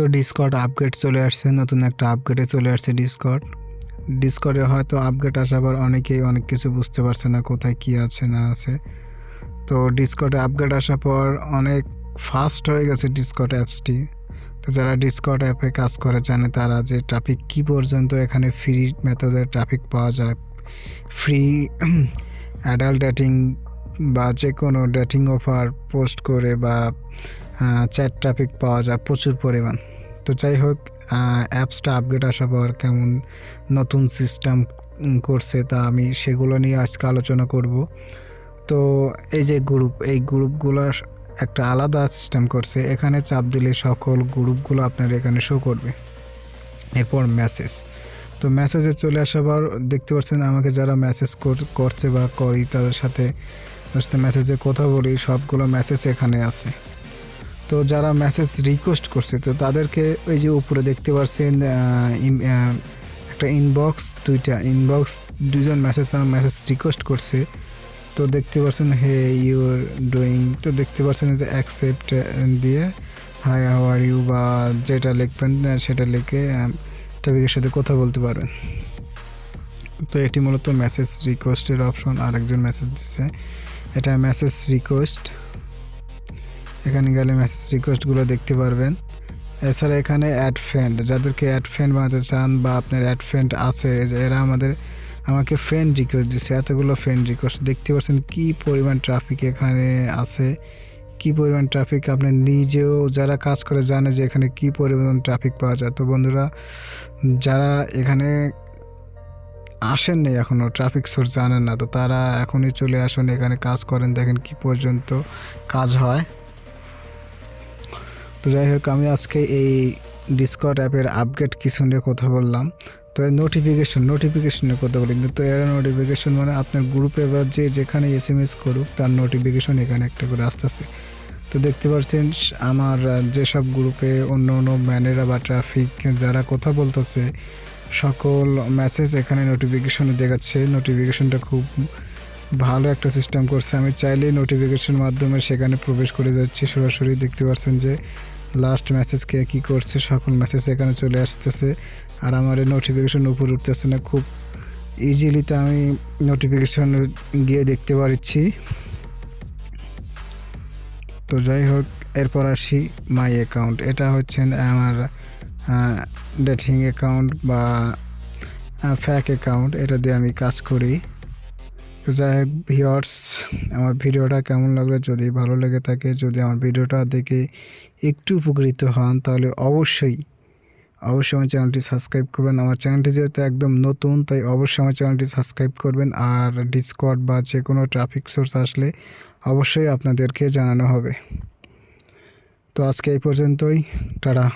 তো Discord upgrade চলে আসছে, নতুন একটা আপগ্রেডে চলে আসছে ডিসকর্ডে হয়তো আপগ্রেড আসার পর অনেকেই অনেক কিছু বুঝতে পারছে না কোথায় কি আছে না আছে। তো ডিসকর্ডে আপগ্রেড আসার পর অনেক ফাস্ট হয়ে গেছে ডিসকর্ড অ্যাপসটি। তো যারা ডিসকর্ড অ্যাপে কাজ করে জানে তারা যে ট্রাফিক কি পর্যন্ত এখানে ফ্রি মেথডের ট্রাফিক পাওয়া যায়, ফ্রি অ্যাডাল্ট ডেটিং বা যে কোনো ডেটিং অফার পোস্ট করে বা চ্যাট ট্রাফিক পাওয়া যায় প্রচুর পরিমাণ। তো যাই হোক, অ্যাপসটা আপগ্রেড আসার পর কেমন নতুন সিস্টেম করছে তা আমি সেগুলো নিয়ে আজকে আলোচনা করব। তো এই যে এই গ্রুপগুলো একটা আলাদা সিস্টেম করছে, এখানে চাপ দিলে সকল গ্রুপগুলো আপনার এখানে শো করবে। এরপর মেসেজ, তো মেসেজে চলে আসার পর দেখতে পাচ্ছেন আমাকে যারা মেসেজ করছে বা করি তাদের সাথে মেসেজে কথা বলি, সবগুলো মেসেজ এখানে আছে। তো যারা মেসেজ রিকোয়েস্ট করছে তো তাদেরকে ওই যে উপরে দেখতে পাচ্ছেন একটা ইনবক্স দুজন মেসেজ রিকোয়েস্ট করছে। তো দেখতে পাচ্ছেন হে ইউর ডুইং, তো দেখতে পাচ্ছেন যে অ্যাকসেপ্ট দিয়ে হাই হাউ আর ইউ বা যেটা লিখবেন সেটা লিখে টপিকের সাথে কথা বলতে পারবেন। তো এটি মূলত মেসেজ রিকোয়েস্টের অপশন। আরেকজন মেসেজ দিচ্ছে, এটা মেসেজ রিকোয়েস্ট। এখানে গেলে মেসেজ রিকোয়েস্টগুলো দেখতে পারবেন। এছাড়া এখানে অ্যাড ফ্রেন্ড, যাদেরকে অ্যাড ফ্রেন্ড বানাতে চান বা আপনার অ্যাড ফ্রেন্ড আছে, এরা আমাকে ফ্রেন্ড রিকোয়েস্ট দিচ্ছে, এতগুলো ফ্রেন্ড রিকোয়েস্ট। দেখতে পাচ্ছেন কি পরিমাণ ট্রাফিক এখানে আছে, কি পরিমাণ ট্রাফিক আপনি নিজেও যারা কাজ করে জানে যে এখানে কি পরিমাণ ট্রাফিক পাওয়া যায়। তো বন্ধুরা যারা এখানে আসেননি এখনও, ট্রাফিক সোর্স জানেন না, তো তারা এখনই চলে আসুন, এখানে কাজ করেন, দেখেন কি পর্যন্ত কাজ হয়। তো যাই হোক, আমি আজকে এই ডিসকর্ড অ্যাপের আপগ্রেড কিছু নিয়ে কথা বললাম। তো এই নোটিফিকেশনের কথা বলি, কিন্তু এর নোটিফিকেশন মানে আপনার গ্রুপে বা যেখানে SMS করুক তার নোটিফিকেশন এখানে একটা করে আসতেছে। তো দেখতে পাচ্ছেন আমার যেসব গ্রুপে অন্য ম্যানেরা বা ট্রাফিক যারা কথা বলতেছে সকল মেসেজ এখানে নোটিফিকেশনে দেখাচ্ছে। নোটিফিকেশনটা খুব ভালো একটা সিস্টেম করছে। আমি চাইলেই নোটিফিকেশন মাধ্যমে সেখানে প্রবেশ করে যাচ্ছি সরাসরি। দেখতে পাচ্ছেন যে লাস্ট মেসেজ কে কী করছে, সকল মেসেজ এখানে চলে আসতেছে আর আমার এই নোটিফিকেশন উপরে উঠতেছে না। খুব ইজিলিতে আমি নোটিফিকেশন গিয়ে দেখতে পারছি। তো যাই হোক, এরপর আসি মাই অ্যাকাউন্ট। এটা হচ্ছে আমার ডেটিং অ্যাকাউন্ট বা ফ্যাক অ্যাকাউন্ট, এটা দিয়ে আমি কাজ করি। তো যাই হোক ভিউয়ার্স, আমার ভিডিওটা কেমন লাগলো, যদি ভালো লেগে থাকে, যদি আমার ভিডিওটা দেখে একটু উপকৃত হন, তাহলে অবশ্যই আমার চ্যানেলটি সাবস্ক্রাইব করবেন। আমার চ্যানেলটি যেহেতু একদম নতুন, তাই অবশ্যই আমার চ্যানেলটি সাবস্ক্রাইব করবেন। আর ডিসকর্ড বা যে কোনো ট্রাফিক সোর্স আসলে অবশ্যই আপনাদেরকে জানানো হবে। তো আজকে এই পর্যন্তই, টাটা।